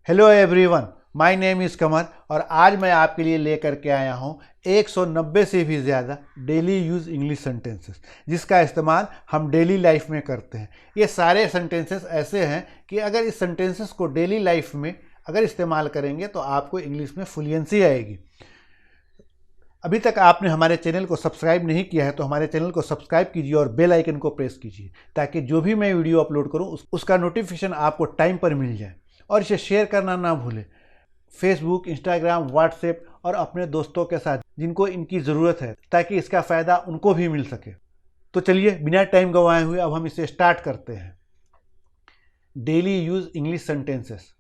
Hello everyone, my name is Qamar और आज मैं आपके लिए लेकर के आया हूँ 190 से भी ज़्यादा डेली यूज़ इंग्लिश सेंटेंसेस जिसका इस्तेमाल हम डेली लाइफ में करते हैं। ये सारे सेंटेंसेस ऐसे हैं कि अगर इस सेंटेंसेस को डेली लाइफ में अगर इस्तेमाल करेंगे तो आपको इंग्लिश में फ्लुएंसी आएगी। अभी तक आपने हमारे चैनल को सब्सक्राइब नहीं किया है तो हमारे चैनल को सब्सक्राइब कीजिए और बेल आइकन को प्रेस कीजिए ताकि जो भी मैं वीडियो अपलोड करूँ उसका नोटिफिकेशन आपको टाइम पर मिल जाए। और इसे शेयर करना ना भूलें फेसबुक, इंस्टाग्राम, व्हाट्सएप और अपने दोस्तों के साथ जिनको इनकी ज़रूरत है ताकि इसका फ़ायदा उनको भी मिल सके। तो चलिए बिना टाइम गंवाए हुए अब हम इसे स्टार्ट करते हैं। Daily use English sentences.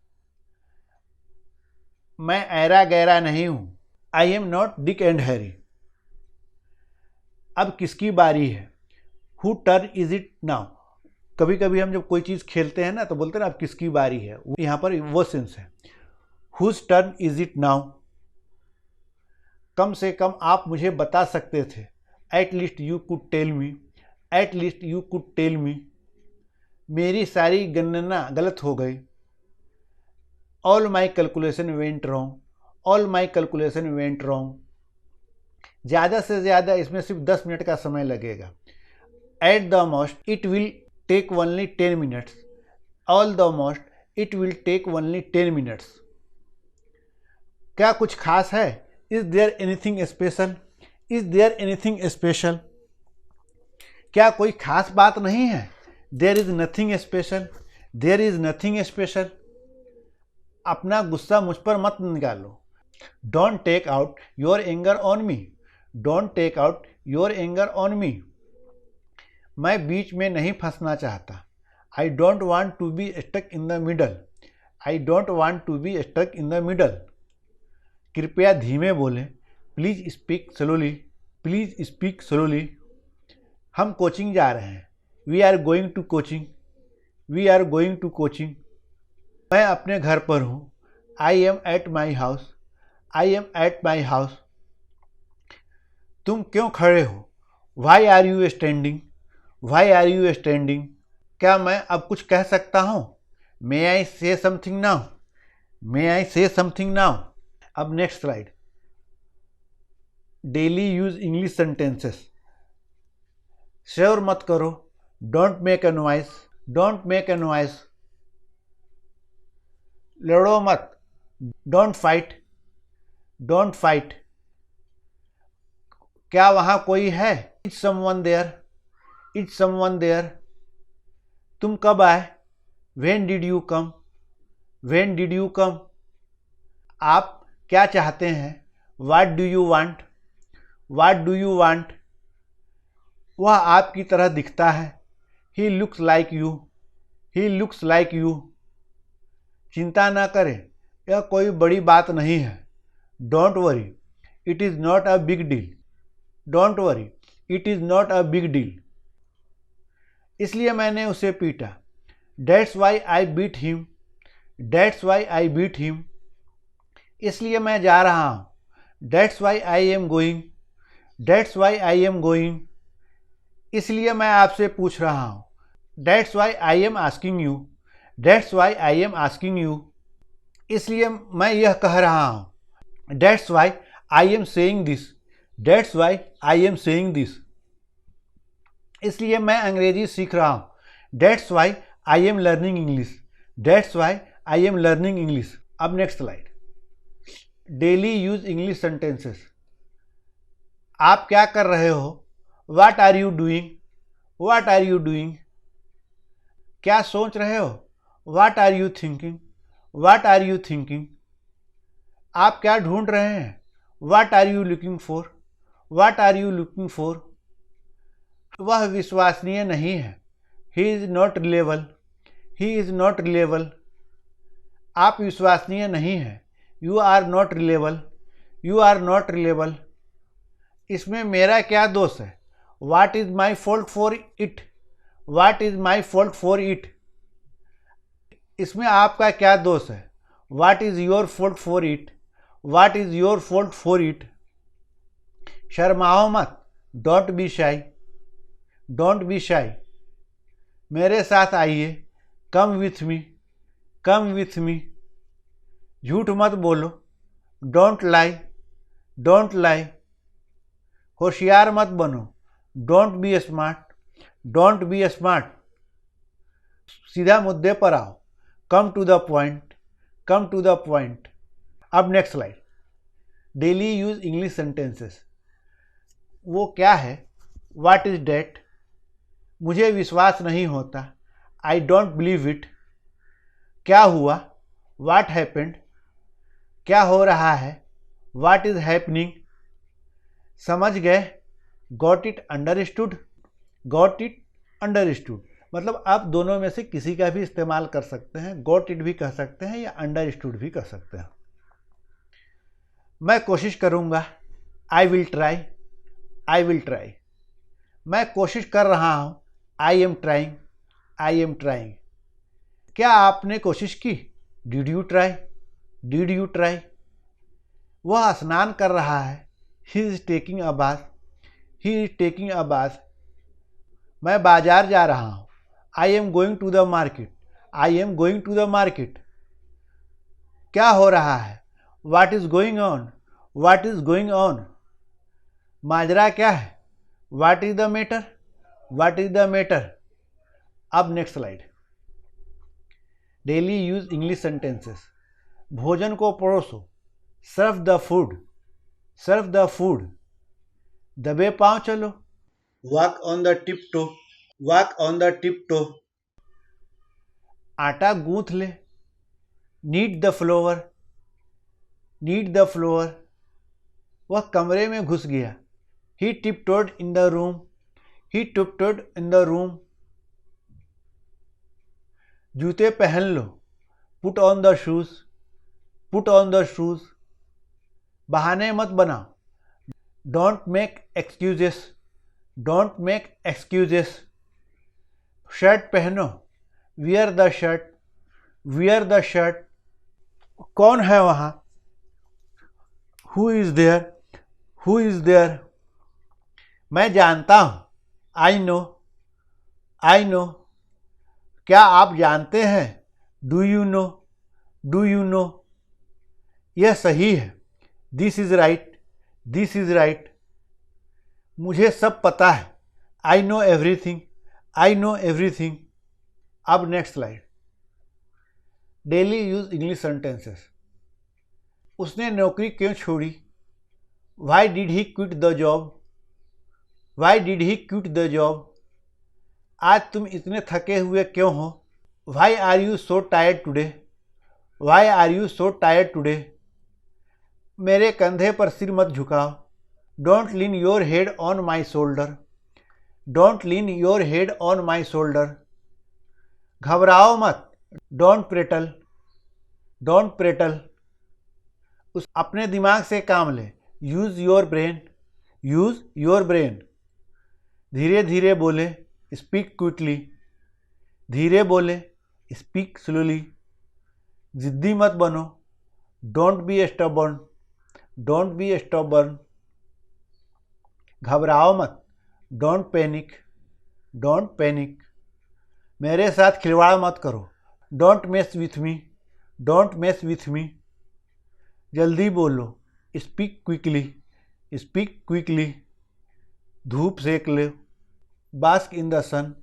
मैं ऐरा गैरा नहीं हूँ। I am not Dick and Harry. अब किसकी बारी है। Who turn is it now. कभी कभी हम जब कोई चीज़ खेलते हैं ना तो बोलते हैं ना अब किसकी बारी है, यहाँ पर वो सेंस है। Whose turn is it now. कम से कम आप मुझे बता सकते थे। At least you could tell me. At least you could tell me. मेरी सारी गणना गलत हो गई। All my calculation went wrong. All my calculation went wrong. ज़्यादा से ज़्यादा इसमें सिर्फ 10 मिनट का समय लगेगा। At the most it will take only 10 minutes. All the most it will take only 10 minutes. क्या कुछ खास है। Is there anything special. Is there anything special. क्या कोई खास बात नहीं है। There is nothing special. There is nothing special. अपना गुस्सा मुझ पर मत निकालो। Don't take out your anger on me. Don't take out your anger on me. मैं बीच में नहीं फंसना चाहता। I don't want to be stuck in the middle. I don't want to be stuck in the middle. कृपया धीमे बोलें। Please speak slowly. Please speak slowly. हम coaching जा रहे हैं। We are going to coaching. We are going to coaching. मैं अपने घर पर हूँ। I am at my house. I am at my house. तुम क्यों खड़े हो। Why are you standing. Y are you standing. क्या मैं अब कुछ कह सकता हूँ। मे I say something now. May I say something now. अब next slide. Daily use English sentences. शोर मत करो। Don't make a noise. Don't make a noise. लड़ो मत। Don't fight. Don't fight. क्या वहाँ कोई है। Is someone there. Is someone there. तुम कब आए। When did you come. When did you come. आप क्या चाहते हैं। What do you want. What do you want. वह आपकी तरह दिखता है। He looks like you. He looks like you. चिंता ना करें, यह कोई बड़ी बात नहीं है। Don't worry, it is not a big deal. Don't worry, it is not a big deal. इसलिए मैंने उसे पीटा। That's why I beat him. That's why I beat him. इसलिए मैं जा रहा हूँ। That's why I am going. That's why I am going. इसलिए मैं आपसे पूछ रहा हूँ। That's why I am asking you. That's why I am asking you. इसलिए मैं यह कह रहा हूँ। That's why I am saying this. That's why I am saying this. इसलिए मैं अंग्रेजी सीख रहा हूँ। That's why I am learning English. That's why I am learning English. अब next slide. Daily use English sentences. आप क्या कर रहे हो। What are you doing. What are you doing. क्या सोच रहे हो। What are you thinking. What are you thinking. आप क्या ढूंढ रहे हैं। What are you looking for. What are you looking for. वह विश्वसनीय नहीं है। He is not reliable. He is not reliable. आप विश्वसनीय नहीं हैं। You are not reliable. You are not reliable. इसमें मेरा क्या दोष है। What is my fault for it. What is my fault for it. इसमें आपका क्या दोष है। What is your fault for it. What is your fault for it. शर्माओ मत। Don't be shy. Don't be shy. मेरे साथ आइए। Come with me. Come with me. झूठ मत बोलो, डोंट लाई, डोंट लाई। होशियार मत बनो, don't be smart, don't be smart. सीधा मुद्दे पर आओ, come to the point, come to the point. अब next slide, daily use English sentences. वो क्या है? What is that? मुझे विश्वास नहीं होता, आई डोंट बिलीव इट। क्या हुआ? What happened? क्या हो रहा है? What is happening? समझ गए? Got it understood, got it understood. मतलब आप दोनों में से किसी का भी इस्तेमाल कर सकते हैं, गॉट इट भी कह सकते हैं या अंडरस्टूड भी कह सकते हैं। मैं कोशिश करूंगा, I will try, I will try. मैं कोशिश कर रहा हूं, I am trying, I am trying. क्या आपने कोशिश की? Did you try, did you try. वह स्नान कर रहा है, he is taking a bath, he is taking a bath. मैं बाजार जा रहा हूं, I am going to the market, I am going to the market. क्या हो रहा है? What is going on, what is going on. माजरा क्या है? What is the matter, what is the matter. अब next slide, daily use English sentences. भोजन को परोसो, serve the food, serve the food. दबे पांव चलो, walk on the tip toe, walk on the tip toe. आटा गूंथ ले, knead the flour, knead the flour. वह कमरे में घुस गया, he tiptoed in the room, he tiptoed in the room. जूते पहन लो, put on the shoes, put on the shoes. बहाने मत बनाओ, don't make excuses, don't make excuses. Shirt पहनो, wear the shirt, wear the shirt. कौन है वहां? Who is there, who is there. मैं जानता हूं, आई नो, आई नो। क्या आप जानते हैं? Do you know, do you know. यह सही है, this is right, this is right. मुझे सब पता है, I know everything, I know everything. अब next slide, daily use English sentences. उसने नौकरी क्यों छोड़ी? Why did he quit the job, why did he quit the job. आज तुम इतने थके हुए क्यों हो? Why are you so tired today, why are you so tired today. मेरे कंधे पर सिर मत झुकाओ, don't lean your head on my shoulder, don't lean your head on my shoulder. घबराओ मत, डोंट प्रेटल, डोंट प्रेटल। उस अपने दिमाग से काम ले, use your brain, use your brain. धीरे धीरे बोले, स्पीक क्विकली, धीरे बोले, स्पीक स्लोली। जिद्दी मत बनो, don't be stubborn, don't be stubborn. घबराओ मत, डोंट पैनिक, डोंट पैनिक। मेरे साथ खिलवाड़ मत करो, don't mess with me, don't mess with me. जल्दी बोलो, स्पीक क्विकली, स्पीक क्विकली। धूप सेक लो, bask in the sun,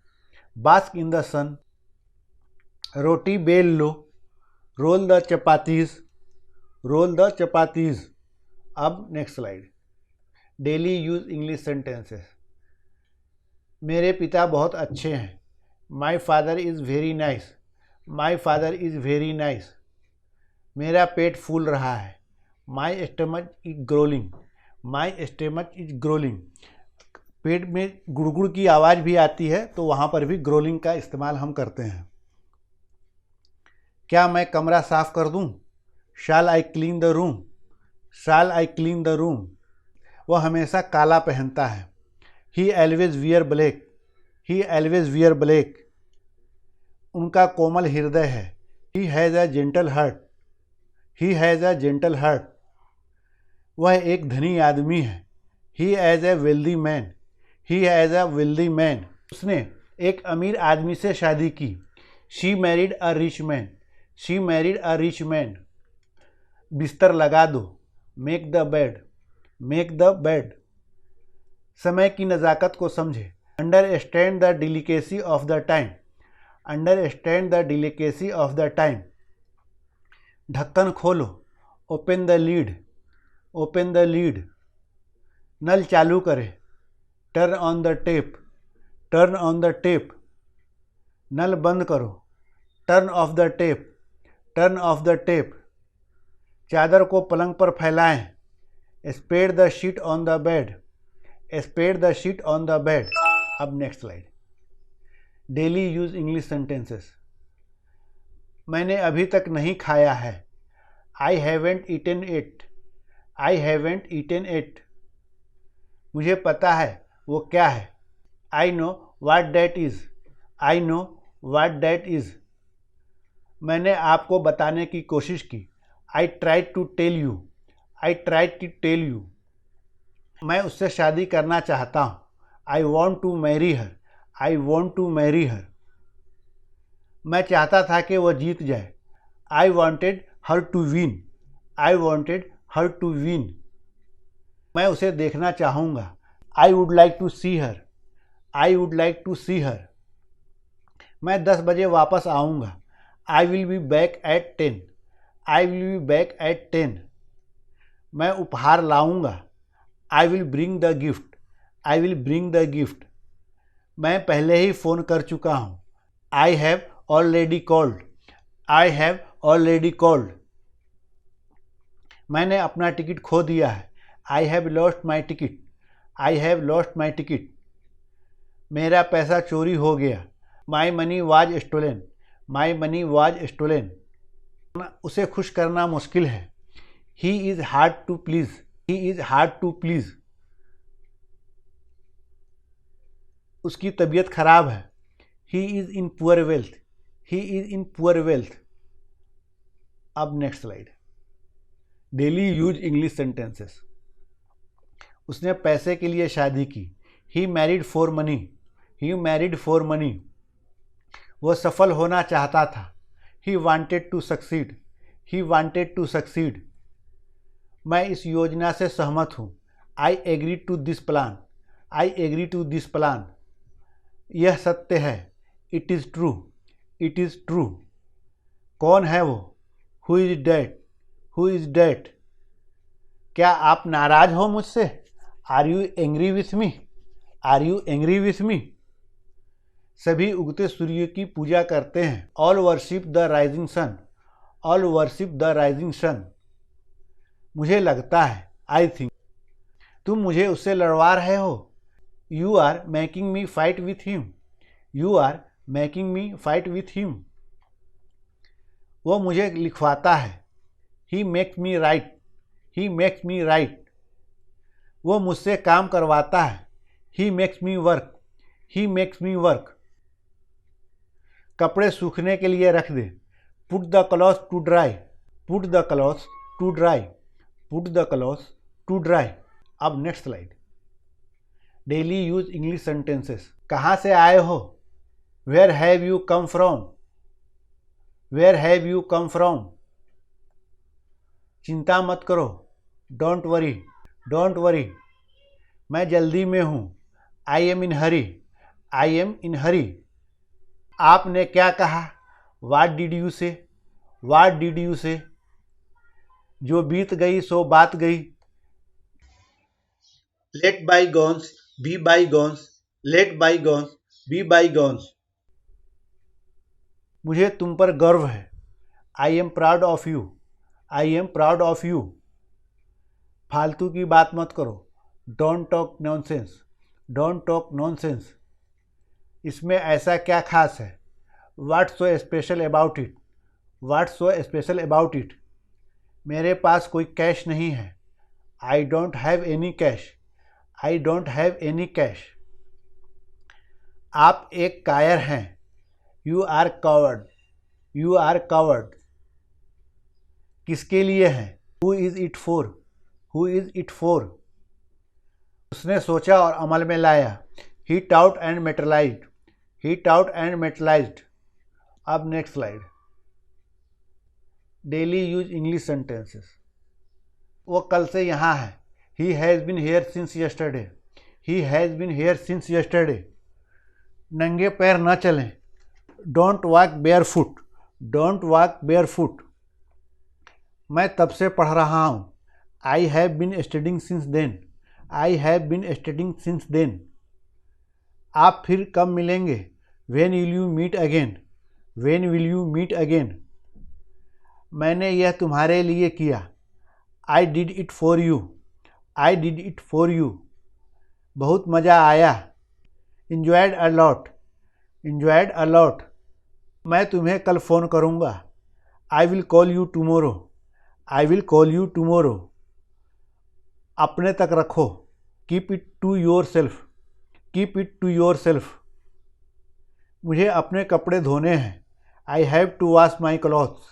bask in the sun. रोटी बेल लो, roll the chapatis, roll the chapatis. अब next slide, daily use English sentences. मेरे पिता बहुत अच्छे हैं, my father is very nice, my father is very nice. मेरा पेट फूल रहा है, my stomach is growling, my stomach is growling. पेट में गुड़गुड़ की आवाज़ भी आती है, तो वहाँ पर भी ग्रोलिंग का इस्तेमाल हम करते हैं। क्या मैं कमरा साफ कर दूँ? Shall I clean the room, shall I clean the room. वह हमेशा काला पहनता है, he always wear black, he always wear black. उनका कोमल हृदय है, he has a gentle heart, he has a gentle heart. वह एक धनी आदमी है, he has a wealthy man, he has a wealthy man. उसने एक अमीर आदमी से शादी की, she married a rich man, she married a rich man. बिस्तर लगा दो, make the bed, make the bed. समय की नज़ाकत को समझे, understand the delicacy of the time, understand the delicacy of the time. ढक्कन खोलो, open the lid, open the lid. नल चालू करें, turn on the tap, turn on the tap. नल बंद करो, turn off the tap, turn off the tap. चादर को पलंग पर फैलाएं, spread the sheet on the bed, spread the sheet on the bed. अब next slide. Daily use English sentences. मैंने अभी तक नहीं खाया है, I haven't eaten it, I haven't eaten it. मुझे पता है वो क्या है, I know what that is, I know what that is. मैंने आपको बताने की कोशिश की, I tried to tell you, I tried to tell you. मैं उससे शादी करना चाहता हूँ, I want to marry her, I want to marry her. मैं चाहता था कि वह जीत जाए, I wanted her to win, I wanted her to win. मैं उसे देखना चाहूँगा, I would like to see her, I would like to see her. मैं 10 बजे वापस आऊँगा, I will be back at 10, I will be back at 10। मैं उपहार लाऊँगा, I will bring the gift, I will bring the gift. मैं पहले ही phone कर चुका हूँ, I have already called, I have already called. मैंने अपना टिकट खो दिया है, I have lost my ticket, I have lost my ticket. मेरा पैसा चोरी हो गया, my money was stolen, my money was stolen. उसे खुश करना मुश्किल है, he is hard to please, he is hard to please. उसकी तबीयत खराब है, he is in poor wealth, he is in poor wealth. अब next slide. Daily use English sentences. उसने पैसे के लिए शादी की, he married for money, he married for money. वह सफल होना चाहता था, he wanted to succeed, he wanted to succeed. मैं इस योजना से सहमत हूँ, I agree to this plan, I agree to this plan. यह सत्य है, it is true, it is true. कौन है वो, who is that, who is that. क्या आप नाराज़ हो मुझसे, are you angry with me, are you angry with me. सभी उगते सूर्य की पूजा करते हैं, all worship the rising sun, all worship the rising sun. मुझे लगता है, आई थिंक। तुम मुझे उससे लड़वा रहे हो, you are making me fight with him, you are making me fight with him. वो मुझे लिखवाता है, he makes me write, he makes me write. वो मुझसे काम करवाता है, he makes me work, he makes me work. कपड़े सूखने के लिए रख दे, put the cloth to dry, put the cloth to dry, put the cloth to dry. अब next slide. Daily use English sentences. कहाँ से आए हो, where have you come from, where have you come from. चिंता मत करो, don't worry, don't worry. मैं जल्दी में हूँ, I M in Hari, I am इन हरी। आपने क्या कहा, वाट डिड यू से, वाट डिड यू से। जो बीत गई सो बात गई, let bygones be bygones, let bygones be bygones. मुझे तुम पर गर्व है, I am proud of you, I am proud of you. फालतू की बात मत करो, don't talk nonsense, don't talk nonsense. इसमें ऐसा क्या खास है, what's so special about it, what's so special about it. मेरे पास कोई कैश नहीं है, I don't have any cash, I don't have any cash. आप एक कायर हैं, you are coward, you are coward. किसके लिए है, who is it for, who is it for. उसने सोचा और अमल में लाया, he thought and materialised, he thought and materialised. अब next slide. Daily use English sentences. वो कल से यहाँ है। He has been here since yesterday. He has been here since yesterday. नंगे पैर न चलें। Don't walk barefoot. Don't walk barefoot. मैं तब से पढ़ रहा हूँ। I have been studying since then. I have been studying since then. आप फिर कब मिलेंगे? When will you meet again? When will you meet again? मैंने यह तुम्हारे लिए किया। I did it for you. I did it for you. बहुत मज़ा आया। Enjoyed a lot. Enjoyed a lot. मैं तुम्हें कल फ़ोन करूँगा। I will call you tomorrow. I will call you tomorrow. अपने तक रखो। Keep it to yourself. Keep it to yourself. मुझे अपने कपड़े धोने हैं। I have to wash my clothes.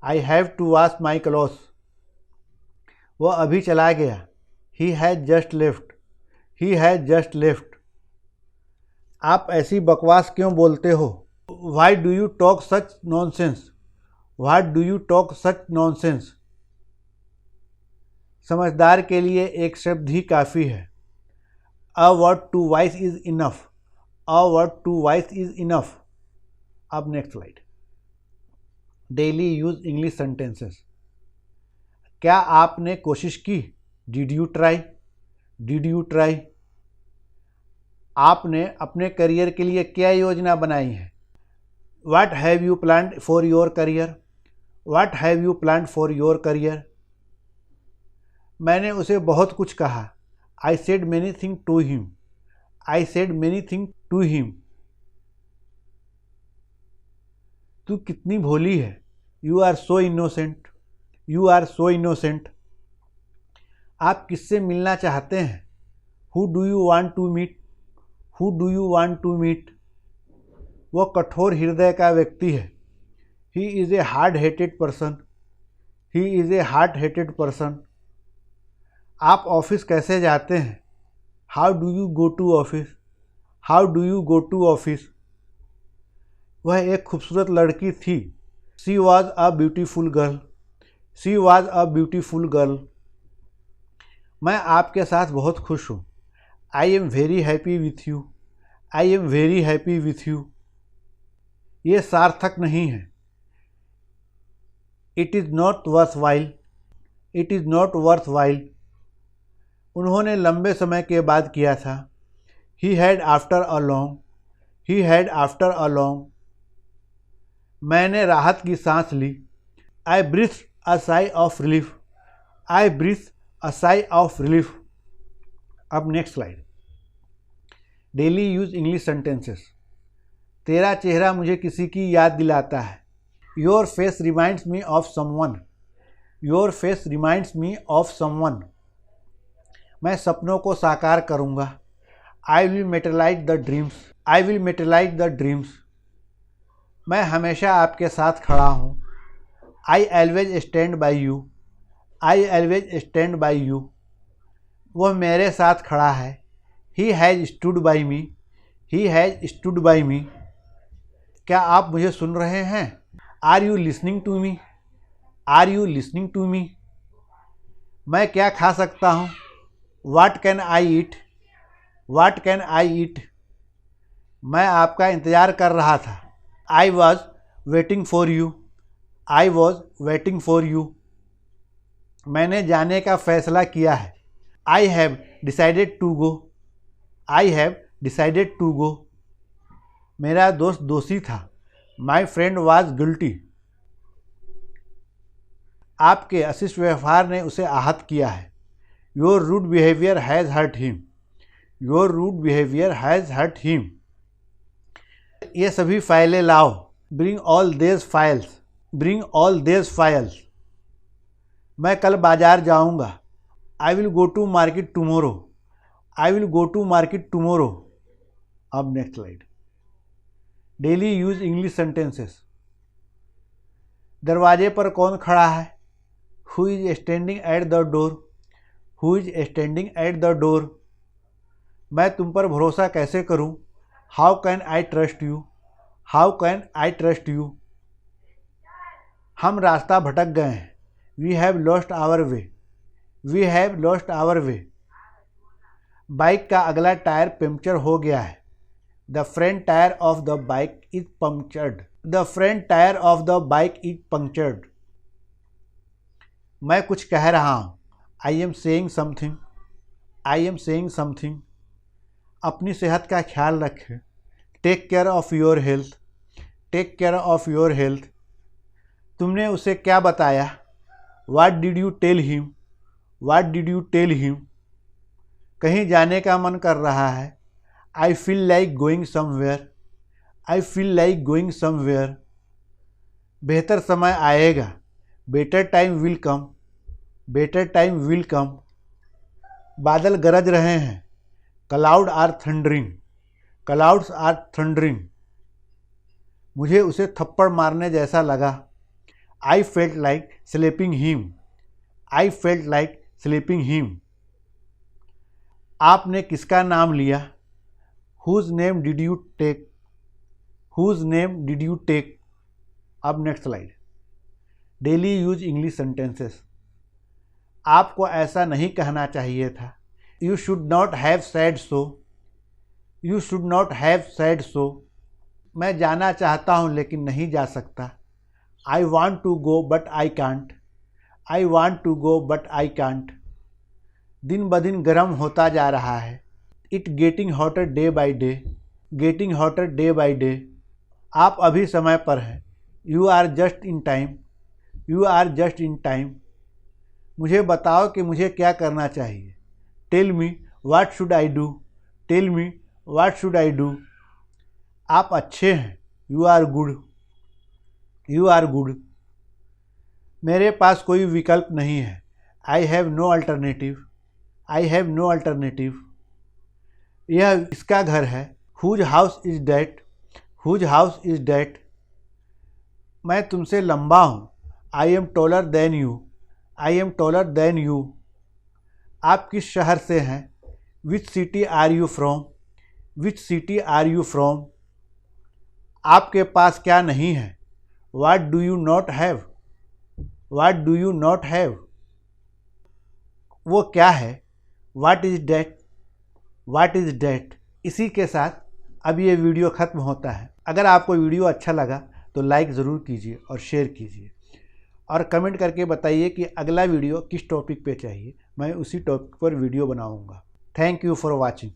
I have to wash my clothes. वह अभी चला गया। He has just left. He has just left. आप ऐसी बकवास क्यों बोलते हो? Why do you talk such nonsense? Why do you talk such nonsense? समझदार के लिए एक शब्द ही काफ़ी है। A word to wise is enough. A word to wise is enough. अब next slide. Daily use English sentences. क्या आपने कोशिश की? Did you try? Did you try? आपने अपने करियर के लिए क्या योजना बनाई है? What have you planned for your career? What have you planned for your career? मैंने उसे बहुत कुछ कहा। I said many things to him. I said many things to him. तू कितनी भोली है। You are so innocent. You are so innocent. आप किससे मिलना चाहते हैं? Who do you want to meet? Who do you want to meet? वो कठोर हृदय का व्यक्ति है। He is a hard-headed person. He is a hard-headed person. आप ऑफिस कैसे जाते हैं? How do you go to office? How do you go to office? वह एक खूबसूरत लड़की थी। She was a beautiful girl. She was a beautiful girl. मैं आपके साथ बहुत खुश हूँ। I am very happy with you. I am very happy with you. ये सार्थक नहीं है। It is not worthwhile. It is not worthwhile. उन्होंने लंबे समय के बाद किया था। He had after a long. He had after a long. मैंने राहत की सांस ली। I breathed a sigh of relief. I breathed a sigh of relief. अब next slide. Daily use English sentences. तेरा चेहरा मुझे किसी की याद दिलाता है। Your face reminds me of someone. Your face reminds me of someone. मैं सपनों को साकार करूँगा। I will materialize the dreams. I will materialize the dreams. मैं हमेशा आपके साथ खड़ा हूँ। I always stand by you. I always stand by you. वह मेरे साथ खड़ा है। He has stood by me. He has stood by me. क्या आप मुझे सुन रहे हैं? Are you listening to me? Are you listening to me? मैं क्या खा सकता हूँ? What can I eat? What can I eat? मैं आपका इंतज़ार कर रहा था। I was waiting for you. I was waiting for you. मैंने जाने का फैसला किया है। I have decided to go. I have decided to go. मेरा दोस्त दोषी था। My friend was guilty. आपके अशिष्ट व्यवहार ने उसे आहत किया है। Your rude behavior has hurt him. Your rude behavior has hurt him. ये सभी फाइलें लाओ। Bring all these files. Bring all these files. मैं कल बाजार जाऊंगा। I will go to market tomorrow. I will go to market tomorrow. अब next slide. Daily use English sentences. दरवाजे पर कौन खड़ा है? Who is standing at the door? Who is standing at the door? मैं तुम पर भरोसा कैसे करूं? How can I trust you? How can I trust you? हम रास्ता भटक गए हैं। We have lost our way. We have lost our way. Bike का अगला टायर पंक्चर हो गया है। The front tyre of the bike is punctured. The front tyre of the bike is punctured. मैं कुछ कह रहा हूँ। I am saying something. I am saying something. अपनी सेहत का ख्याल रखें। Take care of your health. Take care of your health. तुमने उसे क्या बताया? What did you tell him? What did you tell him? कहीं जाने का मन कर रहा है। I feel like going somewhere. I feel like going somewhere. बेहतर समय आएगा। Better time will come. Better time will come. बादल गरज रहे हैं। Cloud are thundering. Clouds are thundering. मुझे उसे थप्पड़ मारने जैसा लगा। I felt like slapping him. I felt like slapping him. आपने किसका नाम लिया? Whose name did you take? Whose name did you take? अब next slide. Daily use English sentences. आपको ऐसा नहीं कहना चाहिए था। You should not have said so. You should not have said so. मैं जाना चाहता हूँ लेकिन नहीं जा सकता। I want to go but I can't. I want to go but I can't. दिन ब दिन गर्म होता जा रहा है। It getting hotter day by day. Getting hotter day by day. आप अभी समय पर हैं। You are just in time. You are just in time. मुझे बताओ कि मुझे क्या करना चाहिए। Tell me what should I do. Tell me what should I do. आप अच्छे हैं। You are good. You are good. मेरे पास कोई विकल्प नहीं है। I have no alternative. I have no alternative. यह इसका घर है। Whose house is that. Whose house is that. मैं तुमसे लंबा हूँ। I am taller than you. I am taller than you. आप किस शहर से हैं? Which city are you from. Which city are you from. आपके पास क्या नहीं है? What do you not have. What do you not have. वो क्या है? What is that. What is that. इसी के साथ अब ये वीडियो ख़त्म होता है। अगर आपको वीडियो अच्छा लगा तो लाइक ज़रूर कीजिए और शेयर कीजिए और कमेंट करके बताइए कि अगला वीडियो किस टॉपिक पे चाहिए। मैं उसी टॉपिक पर वीडियो बनाऊंगा। Thank you for watching.